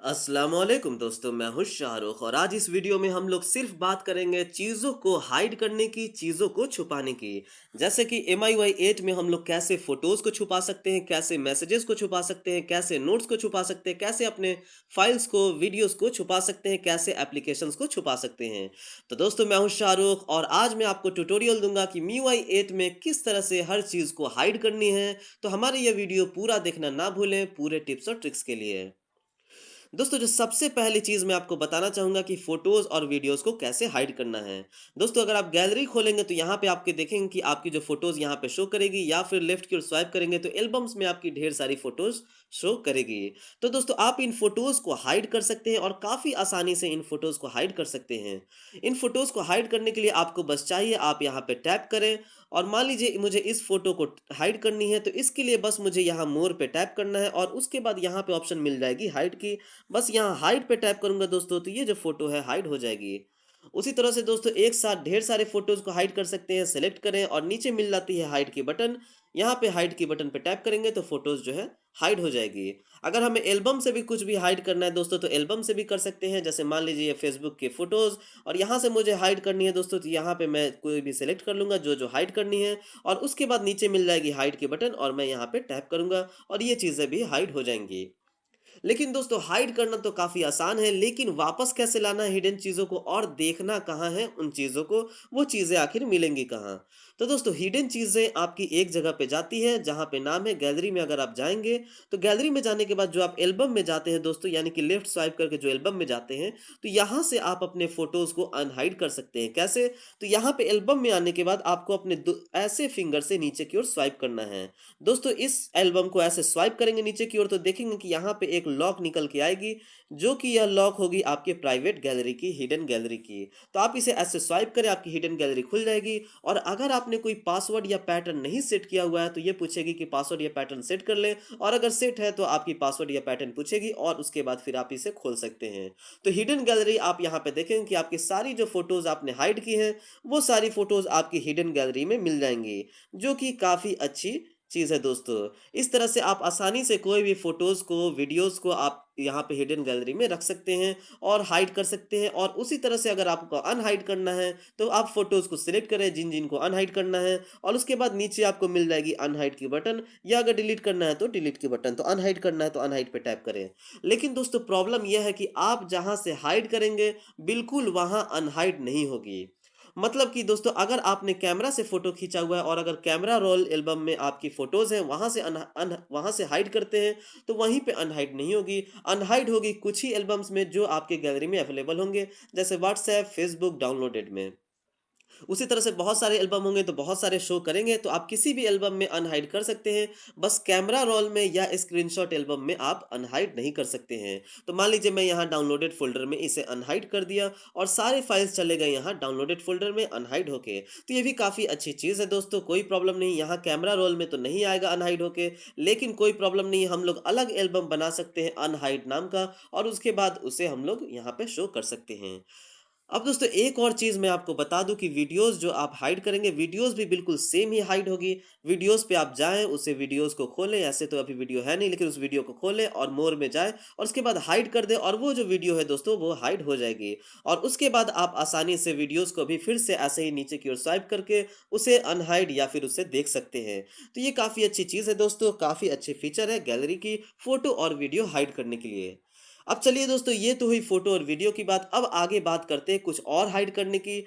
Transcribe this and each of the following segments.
अस्सलामुअलैकुम दोस्तों, मैं हूं शाहरुख और आज इस वीडियो में हम लोग सिर्फ बात करेंगे चीज़ों को हाइड करने की, चीज़ों को छुपाने की। जैसे कि MIUI 8 में हम लोग कैसे फ़ोटोज़ को छुपा सकते हैं, कैसे मैसेजेस को छुपा सकते हैं, कैसे नोट्स को छुपा सकते हैं, कैसे अपने फाइल्स को, वीडियोज़ को छुपा सकते हैं, कैसे एप्लीकेशंस को छुपा सकते हैं। तो दोस्तों, मैं हूं शाहरुख और आज मैं आपको ट्यूटोरियल दूंगा कि MIUI 8 में किस तरह से हर चीज़ को हाइड करनी है। तो हमारी ये वीडियो पूरा देखना ना भूलें, पूरे टिप्स और ट्रिक्स के लिए। दोस्तों, जो सबसे पहली चीज़ मैं आपको बताना चाहूँगा कि फ़ोटोज़ और वीडियोज़ को कैसे हाइड करना है। दोस्तों, अगर आप गैलरी खोलेंगे तो यहाँ पे आपके देखेंगे कि आपकी जो फ़ोटोज़ यहाँ पे शो करेगी, या फिर लेफ़्ट की ओर स्वाइप करेंगे तो एल्बम्स में आपकी ढेर सारी फ़ोटोज़ शो करेगी। तो दोस्तों, आप इन फ़ोटोज़ को हाइड कर सकते हैं और काफ़ी आसानी से इन फ़ोटोज़ को हाइड कर सकते हैं। इन फ़ोटोज़ को हाइड करने के लिए आपको बस चाहिए, आप यहाँ पे टैप करें और मान लीजिए मुझे इस फ़ोटो को हाइड करनी है, तो इसके लिए बस मुझे यहाँ मोर पे टैप करना है और उसके बाद यहाँ पे ऑप्शन मिल जाएगी हाइड की। बस यहाँ हाइड पे टैप करूँगा दोस्तों, तो ये जो फ़ोटो है हाइड हो जाएगी। उसी तरह से दोस्तों, एक साथ ढेर सारे फ़ोटोज़ को हाइड कर सकते हैं। सेलेक्ट करें और नीचे मिल जाती है हाइड की बटन। यहाँ पे हाइड की बटन पे टैप करेंगे तो फ़ोटोज़ जो है हाइड हो जाएगी। अगर हमें एल्बम से भी कुछ भी हाइड करना है दोस्तों, तो एल्बम से भी कर सकते हैं। जैसे मान लीजिए ये फ़ेसबुक के फ़ोटोज़ और यहाँ से मुझे हाइड करनी है दोस्तों, तो यहाँ पे मैं कोई भी सेलेक्ट कर लूँगा जो हाइड करनी है और उसके बाद नीचे मिल जाएगी हाइड की बटन और मैं यहाँ पे टैप करूँगा और ये चीज़ें भी हाइड हो जाएँगी। लेकिन दोस्तों, हाइड करना तो काफ़ी आसान है, लेकिन वापस कैसे लाना है हिडन चीज़ों को और देखना कहाँ है उन चीज़ों को, वो चीज़ें आखिर मिलेंगी कहाँ? तो दोस्तों, हिडन चीज़ें आपकी एक जगह पे जाती है जहाँ पे नाम है गैलरी में। अगर आप जाएँगे, तो गैलरी में जाने के बाद जो आप एल्बम में जाते हैं दोस्तों, यानी कि लेफ्ट स्वाइप करके जो एल्बम में जाते हैं, तो यहाँ से आप अपने फ़ोटोज़ को अनहाइड कर सकते हैं। कैसे? तो यहाँ पे एल्बम में आने के बाद आपको अपने दो ऐसे फिंगर से नीचे की ओर स्वाइप करना है। दोस्तों, इस एल्बम को ऐसे स्वाइप करेंगे नीचे की ओर तो देखेंगे कि यहाँ पे एक लॉक निकल के आएगी, जो कि यह लॉक होगी आपके प्राइवेट गैलरी की, हिडन गैलरी की। तो आप इसे ऐसे स्वाइप करें, आपकी हिडन गैलरी खुल जाएगी। और अगर आपने कोई पासवर्ड या पैटर्न नहीं सेट किया हुआ है, तो ये पूछेगी कि पासवर्ड या पैटर्न सेट कर लें, और अगर सेट है तो आपकी पासवर्ड या पैटर्न पूछेगी और उसके बाद फिर आप इसे खोल सकते हैं। तो हिडन गैलरी आप यहाँ पे देखेंगे कि आपकी सारी जो फ़ोटोज़ आपने हाइड की हैं, वो सारी फ़ोटोज़ आपकी हिडन गैलरी में मिल जाएँगी, जो कि काफ़ी अच्छी चीज़ है दोस्तों। इस तरह से आप आसानी से कोई भी फ़ोटोज़ को, वीडियोज़ को आप यहाँ पे हिडन गैलरी में रख सकते हैं और हाइड कर सकते हैं। और उसी तरह से अगर आपको अनहाइड करना है, तो आप फ़ोटोज़ को सिलेक्ट करें जिन-जिन को अनहाइड करना है और उसके बाद नीचे आपको मिल जाएगी अनहाइड की बटन, या अगर डिलीट करना है तो डिलीट की बटन। तो अनहाइड करना है तो अनहाइड पे टैप करें। लेकिन दोस्तों, प्रॉब्लम ये है कि आप जहाँ से हाइड करेंगे, बिल्कुल वहाँ अनहाइड नहीं होगी। मतलब कि दोस्तों, अगर आपने कैमरा से फ़ोटो खींचा हुआ है और अगर कैमरा रोल एल्बम में आपकी फ़ोटोज़ हैं, वहाँ से हाइड करते हैं, तो वहीं पे अनहाइड नहीं होगी। अनहाइड होगी कुछ ही एल्बम्स में जो आपके गैलरी में अवेलेबल होंगे, जैसे व्हाट्सऐप, फ़ेसबुक, डाउनलोडेड में। उसी तरह से बहुत सारे एल्बम होंगे तो बहुत सारे शो करेंगे, तो आप किसी भी एल्बम में अनहाइड कर सकते हैं। बस कैमरा रोल में या स्क्रीनशॉट एल्बम में आप अनहाइड नहीं कर सकते हैं। तो मान लीजिए मैं यहाँ डाउनलोडेड फ़ोल्डर में इसे अनहाइड कर दिया और सारे फाइल्स चले गए यहाँ डाउनलोडेड फ़ोल्डर में अनहाइड होके। तो ये भी काफ़ी अच्छी चीज़ है दोस्तों, कोई प्रॉब्लम नहीं। यहाँ कैमरा रोल में तो नहीं आएगा अनहाइड होके, लेकिन कोई प्रॉब्लम नहीं, हम लोग अलग एल्बम बना सकते हैं अनहाइड नाम का और उसके बाद उसे हम लोग यहाँ पे शो कर सकते हैं। अब दोस्तों, एक और चीज़ मैं आपको बता दूँ कि वीडियोज़ जो आप हाइड करेंगे, वीडियोज़ भी बिल्कुल सेम ही हाइड होगी। वीडियोज़ पे आप जाएँ, उसे वीडियोज़ को खोलें, ऐसे तो अभी वीडियो है नहीं, लेकिन उस वीडियो को खोलें और मोर में जाएँ और उसके बाद हाइड कर दें और वो जो वीडियो है दोस्तों, वो हाइड हो जाएगी। और उसके बाद आप आसानी से वीडियोज़ को भी फिर से ऐसे ही नीचे की ओर स्वाइप करके उसे अनहाइड या फिर उसे देख सकते हैं। तो ये काफ़ी अच्छी चीज़ है दोस्तों, काफ़ी अच्छी फीचर है गैलरी की फ़ोटो और वीडियो हाइड करने के लिए। अब चलिए दोस्तों, ये तो हुई फ़ोटो और वीडियो की बात। अब आगे बात करते हैं कुछ और हाइड करने की।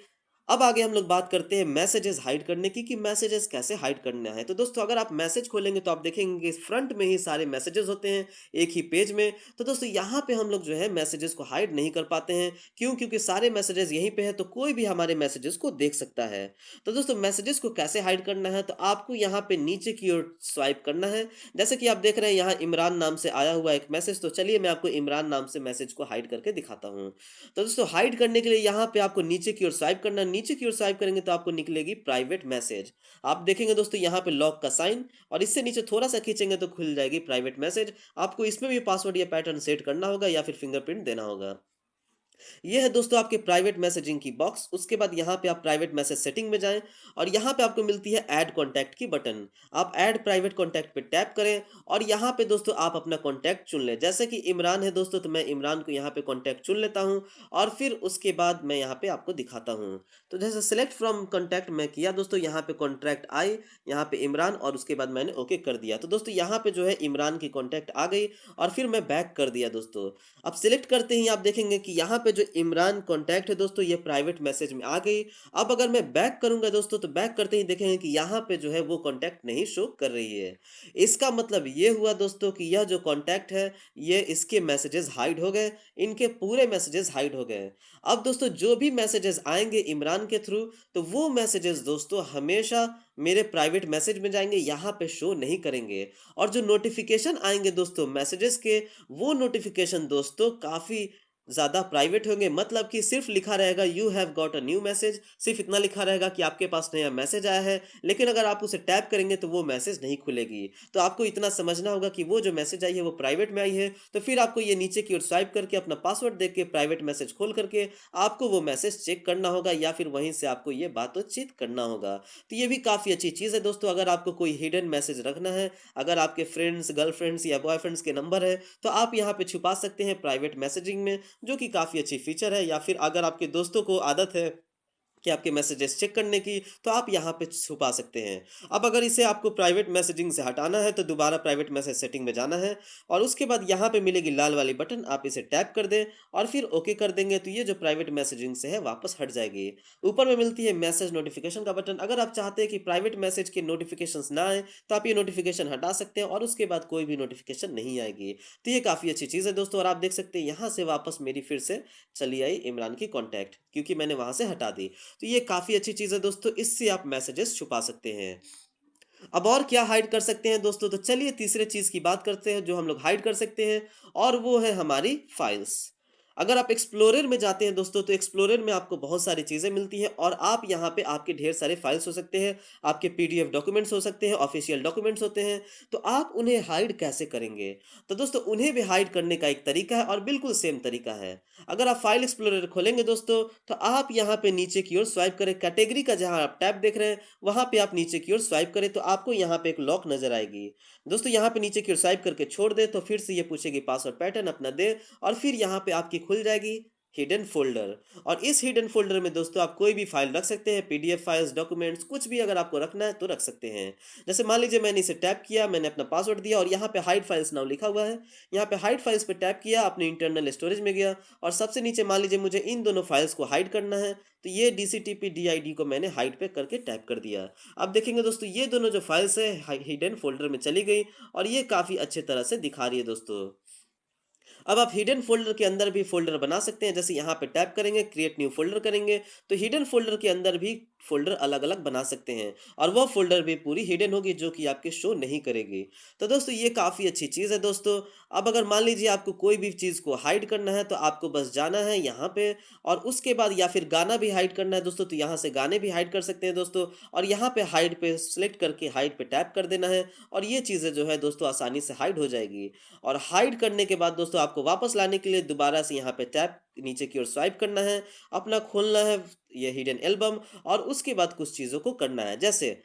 अब आगे हम लोग बात करते हैं मैसेजेस हाइड करने की, कि मैसेजेस कैसे हाइड करना है। तो दोस्तों, अगर आप मैसेज खोलेंगे तो आप देखेंगे कि फ्रंट में ही सारे मैसेजेस होते हैं, एक ही पेज में। तो दोस्तों, यहाँ पे हम लोग जो है मैसेजेस को हाइड नहीं कर पाते हैं। क्यों? क्योंकि सारे मैसेजेस यहीं पे हैं, तो कोई भी हमारे मैसेजेस को देख सकता है। तो दोस्तों, मैसेजेस को कैसे हाइड करना है, तो आपको यहाँ पे नीचे की ओर स्वाइप करना है। जैसे कि आप देख रहे हैं यहाँ इमरान नाम से आया हुआ एक मैसेज, तो चलिए मैं आपको इमरान नाम से मैसेज को हाइड करके दिखाता हूँ। तो दोस्तों, हाइड करने के लिए यहाँ पे आपको नीचे की ओर स्वाइप करना है। नीचे की ओर स्वाइप करेंगे तो आपको निकलेगी प्राइवेट मैसेज। आप देखेंगे दोस्तों, यहाँ पे लॉक का साइन और इससे नीचे थोड़ा-सा खींचेंगे तो खुल जाएगी प्राइवेट मैसेज। आपको इसमें भी पासवर्ड या पैटर्न सेट करना होगा या फिर फिंगरप्रिंट देना होगा। ये है दोस्तों आपके प्राइवेट मैसेजिंग की बॉक्स। उसके बाद यहाँ पे आप प्राइवेट मैसेज सेटिंग में जाएं और यहाँ पे आपको मिलती है ऐड कॉन्टैक्ट की बटन। आप ऐड प्राइवेट कॉन्टैक्ट पे टैप करें और यहाँ पे दोस्तों आप अपना कॉन्टैक्ट चुन लें। जैसे कि इमरान है दोस्तों, तो मैं इमरान को यहाँ पे कॉन्टैक्ट चुन लेता हूँ और फिर उसके बाद मैं यहाँ पे आपको दिखाता हूँ। तो जैसे सेलेक्ट फ्रॉम कॉन्टैक्ट मैं किया दोस्तों, यहाँ पे कॉन्टैक्ट आई, यहाँ पे इमरान, और उसके बाद मैंने ओके कर दिया। तो दोस्तों यहाँ पे जो है इमरान की कॉन्टैक्ट आ गई और फिर मैं बैक कर दिया दोस्तों। अब सिलेक्ट करते ही आप देखेंगे कि यहाँ पे जो इमरान कॉन्टैक्ट है दोस्तों, ये प्राइवेट मैसेज में आ गई। अब अगर मैं बैक करूंगा दोस्तों, तो बैक करते ही देखेंगे कि यहाँ पे जो है वो कॉन्टैक्ट नहीं शो कर रही है। इसका मतलब ये हुआ दोस्तों कि यह जो कॉन्टैक्ट है, ये इसके मैसेजेस हाइड हो गए, इनके पूरे मैसेजेस हाइड हो गए। अब दोस्तों जो भी मैसेजेस आएंगे इमरान के थ्रू, तो वो मैसेजेस दोस्तों हमेशा मेरे प्राइवेट मैसेज में जाएंगे, यहाँ पे शो नहीं करेंगे। और जो नोटिफिकेशन आएंगे दोस्तों मैसेजेस के, वो नोटिफिकेशन दोस्तों काफ़ी ज़्यादा प्राइवेट होंगे। मतलब कि सिर्फ लिखा रहेगा you have got a new message, सिर्फ इतना लिखा रहेगा कि आपके पास नया मैसेज आया है। लेकिन अगर आप उसे टैप करेंगे तो वो मैसेज नहीं खुलेगी। तो आपको इतना समझना होगा कि वो जो मैसेज आई है वो प्राइवेट में आई है। तो फिर आपको ये नीचे की ओर स्वाइप करके अपना पासवर्ड देख के प्राइवेट मैसेज खोल करके आपको वो मैसेज चेक करना होगा, या फिर वहीं से आपको ये बातचीत करना होगा। तो ये भी काफ़ी अच्छी चीज़ है दोस्तों। अगर आपको कोई हिडन मैसेज रखना है, अगर आपके फ्रेंड्स, गर्लफ्रेंड्स या बॉयफ्रेंड्स के नंबर है, तो आप यहाँ पे छुपा सकते हैं प्राइवेट मैसेजिंग में, जो कि काफ़ी अच्छी फीचर है। या फिर अगर आपके दोस्तों को आदत है कि आपके मैसेजेस चेक करने की, तो आप यहाँ पे छुपा सकते हैं। अब अगर इसे आपको प्राइवेट मैसेजिंग से हटाना है, तो दोबारा प्राइवेट मैसेज सेटिंग में जाना है और उसके बाद यहाँ पे मिलेगी लाल वाली बटन, आप इसे टैप कर दें और फिर ओके कर देंगे, तो ये जो प्राइवेट मैसेजिंग से है वापस हट जाएगी। ऊपर में मिलती है मैसेज नोटिफिकेशन का बटन। अगर आप चाहते हैं कि प्राइवेट मैसेज के नोटिफिकेशंस ना आए, तो आप ये नोटिफिकेशन हटा सकते हैं और उसके बाद कोई भी नोटिफिकेशन नहीं आएगी। तो ये काफ़ी अच्छी चीज़ है दोस्तों। और आप देख सकते हैं यहाँ से वापस मेरी फिर से चली आई इमरान की कॉन्टैक्ट, क्योंकि मैंने वहाँ से हटा दी। तो ये काफ़ी अच्छी चीज़ है दोस्तों, इससे आप मैसेजेस छुपा सकते हैं। अब और क्या हाइड कर सकते हैं दोस्तों? तो चलिए तीसरे चीज़ की बात करते हैं जो हम लोग हाइड कर सकते हैं, और वो है हमारी फाइल्स। अगर आप एक्सप्लोरर में जाते हैं दोस्तों, तो एक्सप्लोरर में आपको बहुत सारी चीज़ें मिलती हैं और आप यहाँ पे आपके ढेर सारे फाइल्स हो सकते हैं, आपके पीडीएफ डॉक्यूमेंट्स हो सकते हैं, ऑफिशियल डॉक्यूमेंट्स होते हैं। तो आप उन्हें हाइड कैसे करेंगे? तो दोस्तों उन्हें भी हाइड करने का एक तरीका है और बिल्कुल सेम तरीका है। अगर आप फाइल एक्सप्लोरर खोलेंगे दोस्तों, तो आप यहाँ पे नीचे की ओर स्वाइप करें, कैटेगरी का जहाँ आप टैब देख रहे हैं, वहाँ पे आप नीचे की ओर स्वाइप करें, तो आपको यहाँ पे एक लॉक नज़र आएगी। दोस्तों यहाँ पे नीचे की ओर स्वाइप करके छोड़ दें, तो फिर से ये पूछेगी पासवर्ड पैटर्न अपना दें, और फिर यहाँ पे आपकी खुल जाएगी हिडन फ़ोल्डर। और इस हिडन फ़ोल्डर में दोस्तों आप कोई भी फ़ाइल रख सकते हैं, पीडीएफ फाइल्स, डॉक्यूमेंट्स, कुछ भी अगर आपको रखना है तो रख सकते हैं। जैसे मान लीजिए मैंने इसे टैप किया, मैंने अपना पासवर्ड दिया और यहाँ पे हाइड फाइल्स नाउ लिखा हुआ है। यहाँ पे हाइड फाइल्स पे टैप किया, अपने इंटरनल स्टोरेज में गया और सबसे नीचे मान लीजिए मुझे इन दोनों फाइल्स को हाइड करना है, तो ये डीसीटीपी डीआईडी को मैंने हाइड पे करके टैप कर दिया। अब देखेंगे दोस्तों ये दोनों जो फाइल्स है हिडन फ़ोल्डर में चली गई और ये काफ़ी अच्छे तरह से दिखा रही है दोस्तों। अब आप हिडन फ़ोल्डर के अंदर भी फ़ोल्डर बना सकते हैं। जैसे यहाँ पे टैप करेंगे, क्रिएट न्यू फ़ोल्डर करेंगे, तो हिडन फ़ोल्डर के अंदर भी फ़ोल्डर अलग-अलग बना सकते हैं और वो फ़ोल्डर भी पूरी हिडन होगी, जो कि आपके शो नहीं करेगी। तो दोस्तों ये काफ़ी अच्छी चीज़ है दोस्तों। अब अगर मान लीजिए आपको कोई भी चीज़ को हाइड करना है, तो आपको बस जाना है यहाँ पे और उसके बाद, या फिर गाना भी हाइड करना है दोस्तों, तो यहाँ से गाने भी हाइड कर सकते हैं दोस्तों। और यहाँ पे हाइड पे सेलेक्ट करके हाइड पे टैप कर देना है और ये चीज़ें जो है दोस्तों आसानी से हाइड हो जाएगी। और हाइड करने के बाद दोस्तों आपको वापस लाने के लिए दोबारा से यहाँ पे टैप नीचे की ओर स्वाइप करना है, अपना खोलना है ये हिडन एल्बम और उसके बाद कुछ चीज़ों को करना है। जैसे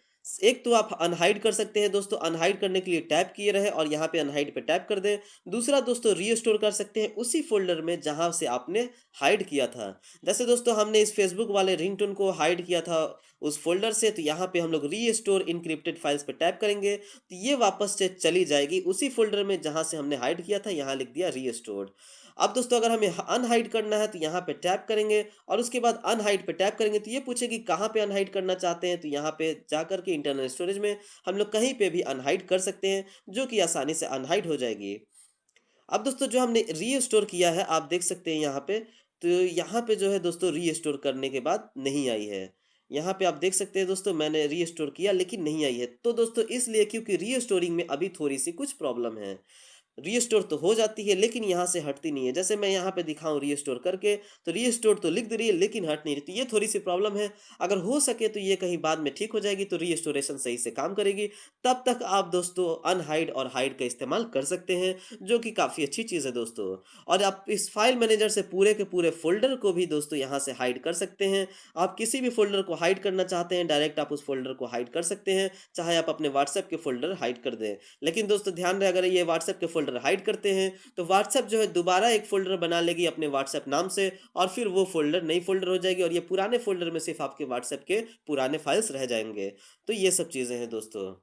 एक तो आप अनहाइड कर सकते हैं दोस्तों, अनहाइड करने के लिए टैप किए रहे और यहाँ पे अनहाइड पे टैप कर दें। दूसरा दोस्तों रीस्टोर कर सकते हैं उसी फ़ोल्डर में जहाँ से आपने हाइड किया था। जैसे दोस्तों हमने इस फ़ेसबुक वाले रिंगटोन को हाइड किया था उस फ़ोल्डर से, तो यहाँ पे हम लोग रीस्टोर एन्क्रिप्टेड फाइल्स पे टैप करेंगे, तो ये वापस से चली जाएगी उसी फ़ोल्डर में जहाँ से हमने हाइड किया था, यहाँ लिख दिया रीस्टोर्ड। अब दोस्तों अगर हमें अनहाइड करना है, तो यहाँ पे टैप करेंगे और उसके बाद अनहाइड पे टैप करेंगे, तो ये पूछेगी कहाँ पे अनहाइड करना चाहते हैं, तो यहाँ पे जाकर के इंटरनल स्टोरेज में हम लोग कहीं पे भी अनहाइड कर सकते हैं, जो कि आसानी से अनहाइड हो जाएगी। अब दोस्तों जो हमने रीस्टोर किया है आप देख सकते हैं यहाँ पे, तो यहाँ पे जो है दोस्तों रीस्टोर करने के बाद नहीं आई है। यहाँ पे आप देख सकते हैं दोस्तों मैंने रीस्टोर किया लेकिन नहीं आई है। तो दोस्तों इसलिए क्योंकि रीस्टोरिंग में अभी थोड़ी सी कुछ प्रॉब्लम है। रीस्टोर तो हो जाती है लेकिन यहाँ से हटती नहीं है। जैसे मैं यहाँ पे दिखाऊँ रीस्टोर करके, तो रीस्टोर तो लिख दे रही है लेकिन हट नहीं रही, तो ये थोड़ी-सी प्रॉब्लम है। अगर हो सके तो ये कहीं बाद में ठीक हो जाएगी तो रीस्टोरेशन सही से काम करेगी। तब तक आप दोस्तों अनहाइड और हाइड का इस्तेमाल कर सकते हैं, जो कि काफ़ी अच्छी चीज़ है दोस्तों। और आप इस फाइल मैनेजर से पूरे के पूरे फ़ोल्डर को भी दोस्तों यहाँ से हाइड कर सकते हैं। आप किसी भी फ़ोल्डर को हाइड करना चाहते हैं, डायरेक्ट आप उस फ़ोल्डर को हाइड कर सकते हैं, चाहे आप अपने व्हाट्सएप के फ़ोल्डर हाइड कर दें। लेकिन दोस्तों ध्यान रहे, अगर ये व्हाट्सएप के फ़ोल्डर हाइड करते हैं, तो व्हाट्सएप जो है दोबारा एक फ़ोल्डर बना लेगी अपने व्हाट्सएप नाम से, और फिर वो फ़ोल्डर नई फ़ोल्डर हो जाएगी और ये पुराने फ़ोल्डर में सिर्फ़ आपके व्हाट्सएप के पुराने फाइल्स रह जाएँगे। तो ये सब चीज़ें हैं दोस्तों।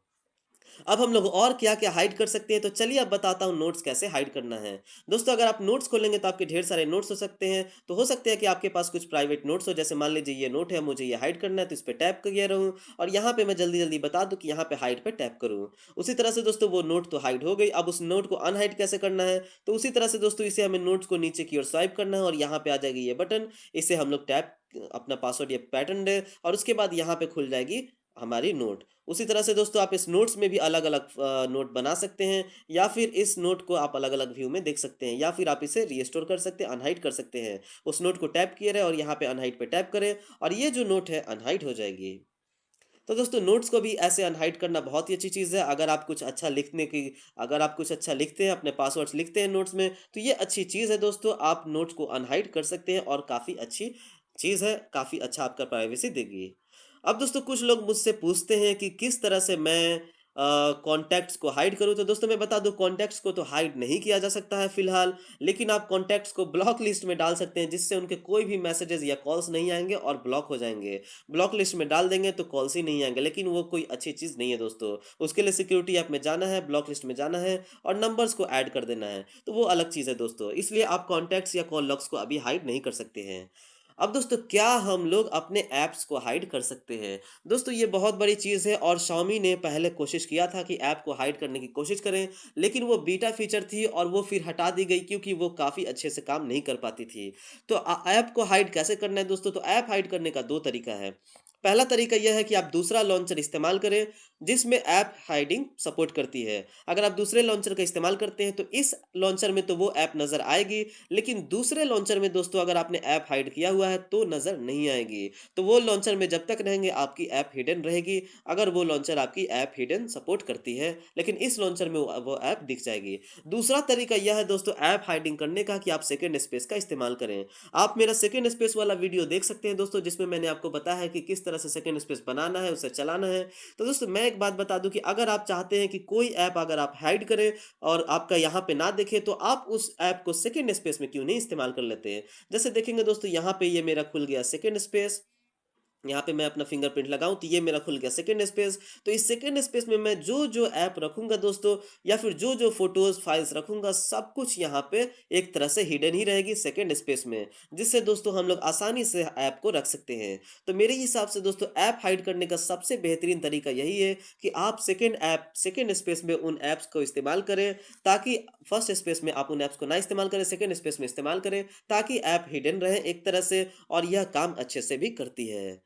अब हम लोग और क्या-क्या हाइड कर सकते हैं, तो चलिए अब बताता हूँ नोट्स कैसे हाइड करना है। दोस्तों अगर आप नोट्स खोलेंगे तो आपके ढेर सारे नोट्स हो सकते हैं, तो हो सकता है कि आपके पास कुछ प्राइवेट नोट्स हो, जैसे मान लीजिए ये नोट है, मुझे ये हाइड करना है, तो इस पे टैप किए रहूँ और यहाँ पे मैं जल्दी-जल्दी बता दूँ कि यहाँ पे हाइड पे टैप करूँ। उसी तरह से दोस्तों वो नोट तो हाइड हो गई, अब उस नोट को अनहाइड कैसे करना है, तो उसी तरह से दोस्तों इसे हमें नोट्स को नीचे की ओर स्वाइप करना है और यहाँ पे आ जाएगी ये बटन, इसे हम लोग टैप अपना पासवर्ड या पैटर्न दें और उसके बाद यहाँ पे खुल जाएगी हमारी नोट। उसी तरह से दोस्तों आप इस नोट्स में भी अलग-अलग नोट बना सकते हैं या फिर इस नोट को आप अलग-अलग व्यू में देख सकते हैं या फिर आप इसे रीस्टोर कर सकते हैं, अनहाइड कर सकते हैं। उस नोट को टैप किए रहे और यहाँ पे अनहाइड पे टैप करें और ये जो नोट है अनहाइड हो जाएगी। तो दोस्तों नोट्स को भी ऐसे अनहाइड करना बहुत ही अच्छी चीज़ है। अगर आप कुछ अच्छा लिखते हैं, अपने पासवर्ड्स लिखते हैं नोट्स में, तो ये अच्छी चीज़ है दोस्तों। आप नोट्स को अनहाइड कर सकते हैं और काफ़ी अच्छी चीज़ है, काफ़ी अच्छा आपका प्राइवेसी देगी। अब दोस्तों कुछ लोग मुझसे पूछते हैं कि किस तरह से मैं कॉन्टैक्ट्स को हाइड करूँ, तो दोस्तों मैं बता दूँ कॉन्टैक्ट्स को तो हाइड नहीं किया जा सकता है फ़िलहाल, लेकिन आप कॉन्टैक्ट्स को ब्लॉक लिस्ट में डाल सकते हैं जिससे उनके कोई भी मैसेजेज़ या कॉल्स नहीं आएँगे और ब्लॉक हो जाएँगे। ब्लॉक लिस्ट में डाल देंगे तो कॉल्स ही नहीं आएँगे, लेकिन वो कोई अच्छी चीज़ नहीं है दोस्तों। उसके लिए सिक्योरिटी ऐप में जाना है, ब्लॉक लिस्ट में जाना है और नंबर्स को ऐड कर देना है, तो वो अलग चीज़ है दोस्तों। इसलिए आप कॉन्टैक्ट्स या कॉल लॉग्स को अभी हाइड नहीं कर सकते हैं। अब दोस्तों क्या हम लोग अपने ऐप्स को हाइड कर सकते हैं? दोस्तों ये बहुत बड़ी चीज़ है और Xiaomi ने पहले कोशिश किया था कि ऐप को हाइड करने की कोशिश करें, लेकिन वो बीटा फीचर थी और वो फिर हटा दी गई क्योंकि वो काफ़ी अच्छे से काम नहीं कर पाती थी। तो ऐप को हाइड कैसे करना है दोस्तों? तो ऐप हाइड करने का 2 तरीका है। पहला तरीका यह है कि आप दूसरा लॉन्चर इस्तेमाल करें, जिसमें ऐप हाइडिंग सपोर्ट करती है। अगर आप दूसरे लॉन्चर का इस्तेमाल करते हैं, तो इस लॉन्चर में तो वो ऐप नज़र आएगी, लेकिन दूसरे लॉन्चर में दोस्तों अगर आपने ऐप हाइड किया हुआ है, तो नज़र नहीं आएगी। तो वो लॉन्चर में जब तक रहेंगे, आपकी ऐप हिडन रहेगी, अगर वो लॉन्चर आपकी ऐप हिडन सपोर्ट करती है, लेकिन इस लॉन्चर में वो ऐप दिख जाएगी। दूसरा तरीका यह है दोस्तों ऐप हाइडिंग करने का कि आप सेकंड स्पेस का इस्तेमाल करें। आप मेरा सेकंड स्पेस वाला वीडियो देख सकते हैं दोस्तों, जिसमें मैंने आपको बताया है कि किस तरह से सेकंड स्पेस बनाना है, उसे चलाना है। तो दोस्तों मैं एक बात बता दूं कि अगर आप चाहते हैं कि कोई ऐप अगर आप हाइड करें और आपका यहाँ पे ना दिखे, तो आप उस ऐप को सेकंड स्पेस में क्यों नहीं इस्तेमाल कर लेते हैं। जैसे देखेंगे दोस्तों यहाँ पे ये मेरा खुल गया सेकंड स्पेस, यहाँ पे मैं अपना फिंगरप्रिंट लगाऊँ तो ये मेरा खुल गया सेकंड स्पेस। तो इस सेकंड स्पेस में मैं जो-जो ऐप रखूँगा दोस्तों या फिर जो-जो फ़ोटोज़, फाइल्स रखूँगा, सब कुछ यहाँ पे एक तरह से हिडन ही रहेगी सेकंड स्पेस में, जिससे दोस्तों हम लोग आसानी से ऐप को रख सकते हैं। तो मेरे हिसाब से दोस्तों ऐप हाइड करने का सबसे बेहतरीन तरीका यही है कि आप सेकंड स्पेस में उन ऐप्स को इस्तेमाल करें, ताकि फर्स्ट स्पेस में आप उन ऐप्स को ना इस्तेमाल करें, सेकंड स्पेस में इस्तेमाल करें, ताकि ऐप हिडन रहे एक तरह से और यह काम अच्छे से भी करती है।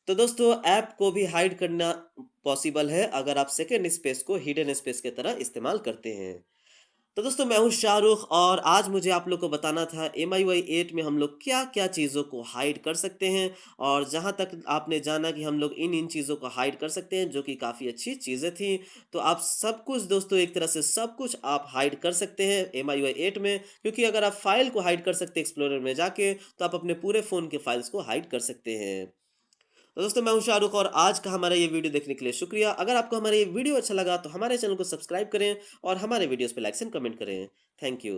तो दोस्तों ऐप को भी हाइड करना पॉसिबल है अगर आप सेकंड स्पेस को हिडन स्पेस की तरह इस्तेमाल करते हैं। तो दोस्तों मैं हूँ शाहरुख और आज मुझे आप लोग को बताना था MIUI 8 में हम लोग क्या-क्या चीज़ों को हाइड कर सकते हैं और जहाँ तक आपने जाना कि हम लोग इन-इन चीज़ों को हाइड कर सकते हैं, जो कि काफ़ी अच्छी चीज़ें थी। तो आप सब कुछ दोस्तों एक तरह से सब कुछ आप हाइड कर सकते हैं MIUI 8 में, क्योंकि अगर आप फाइल को हाइड कर सकते हैं एक्सप्लोरर में जाके, तो आप अपने पूरे फ़ोन के फाइल्स को हाइड कर सकते हैं। तो दोस्तों मैं हूं शाहरुख और आज का हमारा ये वीडियो देखने के लिए शुक्रिया। अगर आपको हमारा ये वीडियो अच्छा लगा तो हमारे चैनल को सब्सक्राइब करें और हमारे वीडियोस पे लाइक्स एंड कमेंट करें। Thank you.